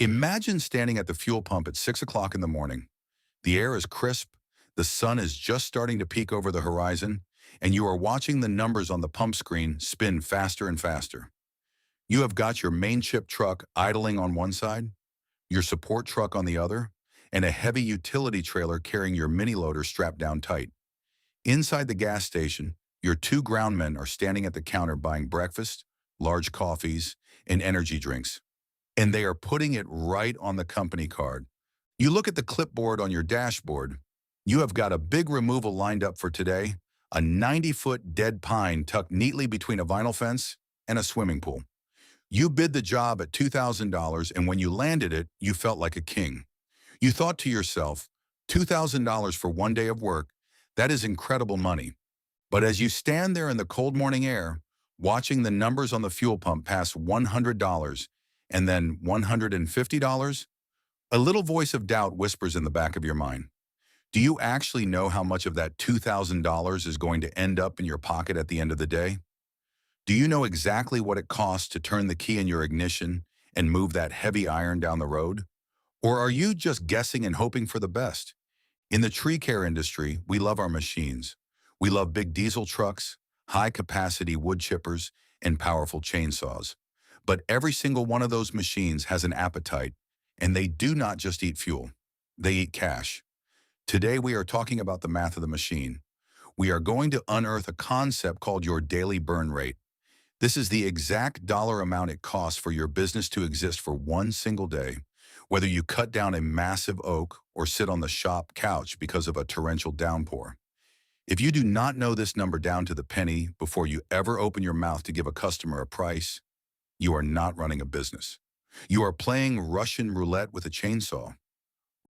Imagine standing at the fuel pump at 6 o'clock in the morning. The air is crisp, the sun is just starting to peek over the horizon, and you are watching the numbers on the pump screen spin faster and faster. You have got your main chip truck idling on one side, your support truck on the other, and a heavy utility trailer carrying your mini loader strapped down tight. Inside the gas station, your two groundmen are standing at the counter buying breakfast, large coffees, and energy drinks, and they are putting it right on the company card. You look at the clipboard on your dashboard. You have got a big removal lined up for today, a 90-foot dead pine tucked neatly between a vinyl fence and a swimming pool. You bid the job at $2,000, and when you landed it, you felt like a king. You thought to yourself, $2,000 for one day of work, that is incredible money. But as you stand there in the cold morning air, watching the numbers on the fuel pump pass $100 and then $150, a little voice of doubt whispers in the back of your mind. Do you actually know how much of that $2,000 is going to end up in your pocket at the end of the day? Do you know exactly what it costs to turn the key in your ignition and move that heavy iron down the road? Or are you just guessing and hoping for the best? In the tree care industry, we love our machines. We love big diesel trucks, high-capacity wood chippers, and powerful chainsaws. But every single one of those machines has an appetite, and they do not just eat fuel. They eat cash. Today, we are talking about the math of the machine. We are going to unearth a concept called your daily burn rate. This is the exact dollar amount it costs for your business to exist for one single day, whether you cut down a massive oak or sit on the shop couch because of a torrential downpour. If you do not know this number down to the penny before you ever open your mouth to give a customer a price, you are not running a business. You are playing Russian roulette with a chainsaw.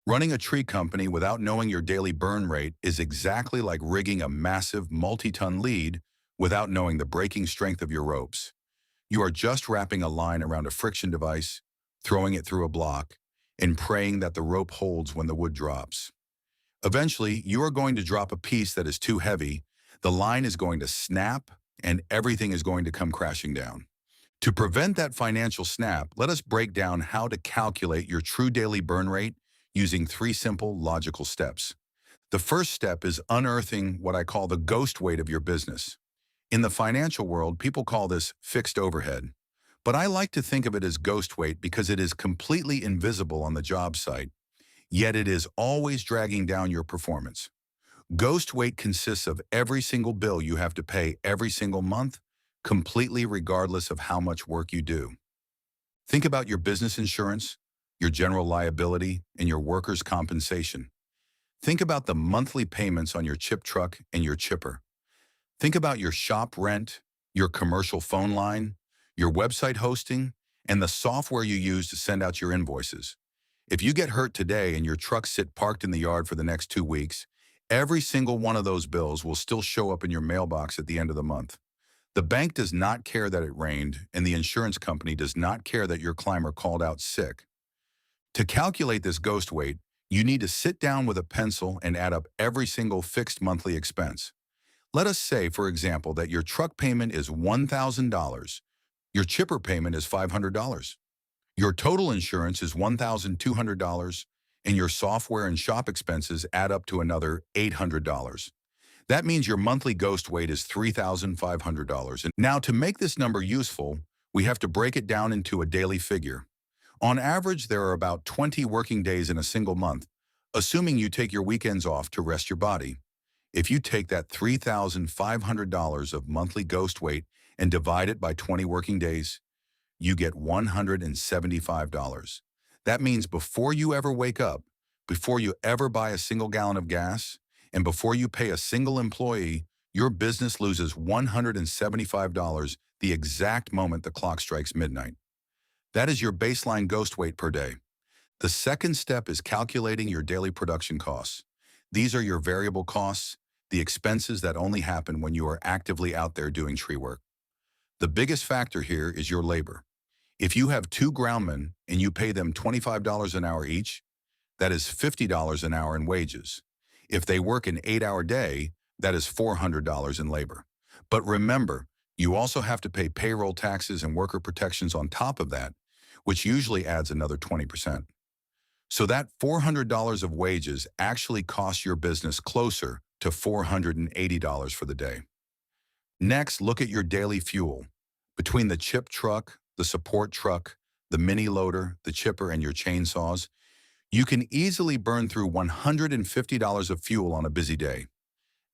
Running a tree company without knowing your daily burn rate is exactly like rigging a massive multi-ton lead without knowing the breaking strength of your ropes. You are just wrapping a line around a friction device, throwing it through a block, and praying that the rope holds when the wood drops. Eventually, you are going to drop a piece that is too heavy, the line is going to snap, and everything is going to come crashing down. To prevent that financial snap, let us break down how to calculate your true daily burn rate using three simple, logical steps. The first step is unearthing what I call the ghost weight of your business. In the financial world, people call this fixed overhead. But I like to think of it as ghost weight because it is completely invisible on the job site, yet it is always dragging down your performance. Ghost weight consists of every single bill you have to pay every single month, completely regardless of how much work you do. Think about your business insurance, your general liability, and your workers' compensation. Think about the monthly payments on your chip truck and your chipper. Think about your shop rent, your commercial phone line, your website hosting, and the software you use to send out your invoices. If you get hurt today and your trucks sit parked in the yard for the next 2 weeks, every single one of those bills will still show up in your mailbox at the end of the month. The bank does not care that it rained, and the insurance company does not care that your climber called out sick. To calculate this ghost weight, you need to sit down with a pencil and add up every single fixed monthly expense. Let us say, for example, that your truck payment is $1,000, your chipper payment is $500, your total insurance is $1,200, and your software and shop expenses add up to another $800. That means your monthly ghost weight is $3,500. And now, to make this number useful, we have to break it down into a daily figure. On average, there are about 20 working days in a single month, assuming you take your weekends off to rest your body. If you take that $3,500 of monthly ghost weight and divide it by 20 working days, you get $175. That means before you ever wake up, before you ever buy a single gallon of gas, and before you pay a single employee, your business loses $175 the exact moment the clock strikes midnight. That is your baseline ghost weight per day. The second step is calculating your daily production costs. These are your variable costs, the expenses that only happen when you are actively out there doing tree work. The biggest factor here is your labor. If you have 2 groundmen and you pay them $25 an hour each, that is $50 an hour in wages. If they work an 8-hour day, that is $400 in labor. But remember, you also have to pay payroll taxes and worker protections on top of that, which usually adds another 20%. So that $400 of wages actually costs your business closer to $480 for the day. Next, look at your daily fuel. Between the chip truck, the support truck, the mini loader, the chipper, and your chainsaws, you can easily burn through $150 of fuel on a busy day.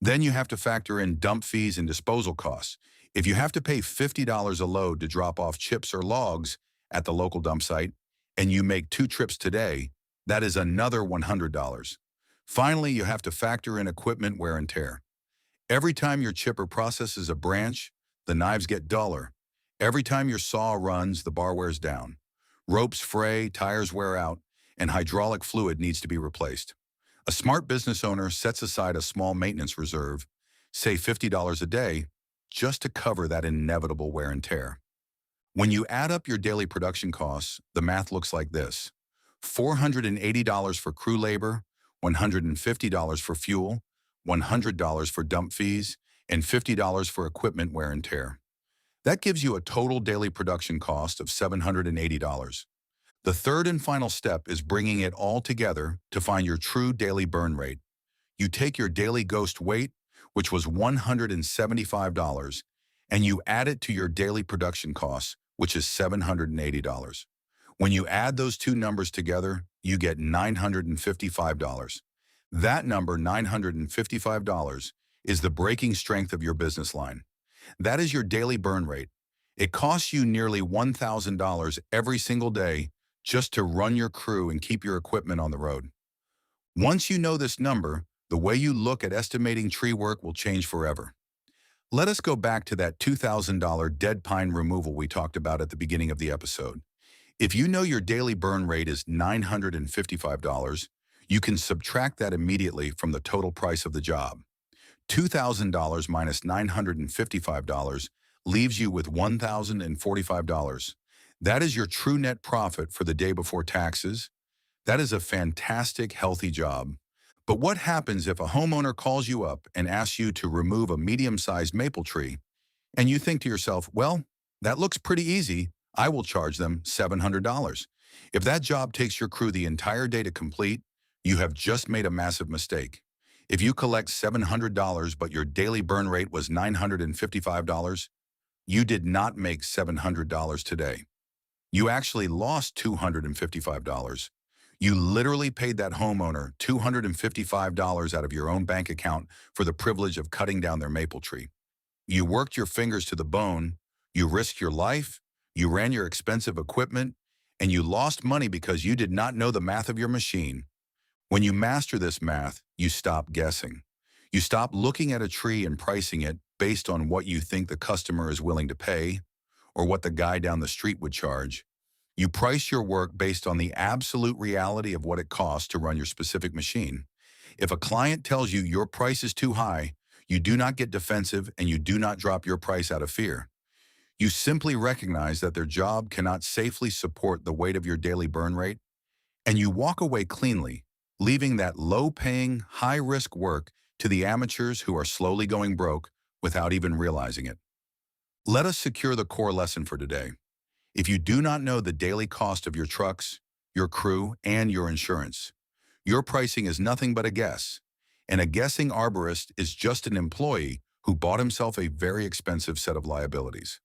Then you have to factor in dump fees and disposal costs. If you have to pay $50 a load to drop off chips or logs at the local dump site, and you make 2 trips today, that is another $100. Finally, you have to factor in equipment wear and tear. Every time your chipper processes a branch, the knives get duller. Every time your saw runs, the bar wears down. Ropes fray, tires wear out, and hydraulic fluid needs to be replaced. A smart business owner sets aside a small maintenance reserve, say $50 a day, just to cover that inevitable wear and tear. When you add up your daily production costs, the math looks like this: $480 for crew labor, $150 for fuel, $100 for dump fees, and $50 for equipment wear and tear. That gives you a total daily production cost of $780. The third and final step is bringing it all together to find your true daily burn rate. You take your daily ghost weight, which was $175, and you add it to your daily production costs, which is $780. When you add those two numbers together, you get $955. That number, $955, is the breaking strength of your business line. That is your daily burn rate. It costs you nearly $1,000 every single day just to run your crew and keep your equipment on the road. Once you know this number, the way you look at estimating tree work will change forever. Let us go back to that $2,000 dead pine removal we talked about at the beginning of the episode. If you know your daily burn rate is $955, you can subtract that immediately from the total price of the job. $2,000 minus $955 leaves you with $1,045. That is your true net profit for the day before taxes. That is a fantastic, healthy job. But what happens if a homeowner calls you up and asks you to remove a medium-sized maple tree, and you think to yourself, well, that looks pretty easy, I will charge them $700. If that job takes your crew the entire day to complete, you have just made a massive mistake. If you collect $700 but your daily burn rate was $955, you did not make $700 today. You actually lost $255. You literally paid that homeowner $255 out of your own bank account for the privilege of cutting down their maple tree. You worked your fingers to the bone, you risked your life, you ran your expensive equipment, and you lost money because you did not know the math of your machine. When you master this math, you stop guessing. You stop looking at a tree and pricing it based on what you think the customer is willing to pay or what the guy down the street would charge. You price your work based on the absolute reality of what it costs to run your specific machine. If a client tells you your price is too high, you do not get defensive and you do not drop your price out of fear. You simply recognize that their job cannot safely support the weight of your daily burn rate, and you walk away cleanly, leaving that low-paying, high-risk work to the amateurs who are slowly going broke without even realizing it. Let us secure the core lesson for today. If you do not know the daily cost of your trucks, your crew, and your insurance, your pricing is nothing but a guess, and a guessing arborist is just an employee who bought himself a very expensive set of liabilities.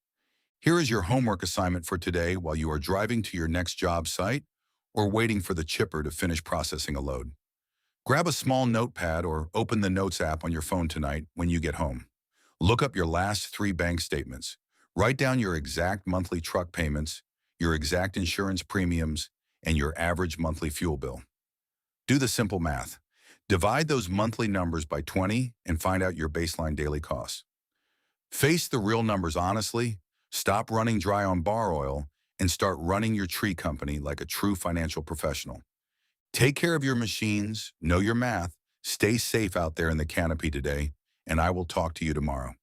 Here is your homework assignment for today while you are driving to your next job site or waiting for the chipper to finish processing a load. Grab a small notepad or open the Notes app on your phone tonight when you get home. Look up your last 3 bank statements. Write down your exact monthly truck payments, your exact insurance premiums, and your average monthly fuel bill. Do the simple math. Divide those monthly numbers by 20 and find out your baseline daily costs. Face the real numbers honestly, stop running dry on bar oil, and start running your tree company like a true financial professional. Take care of your machines, know your math, stay safe out there in the canopy today, and I will talk to you tomorrow.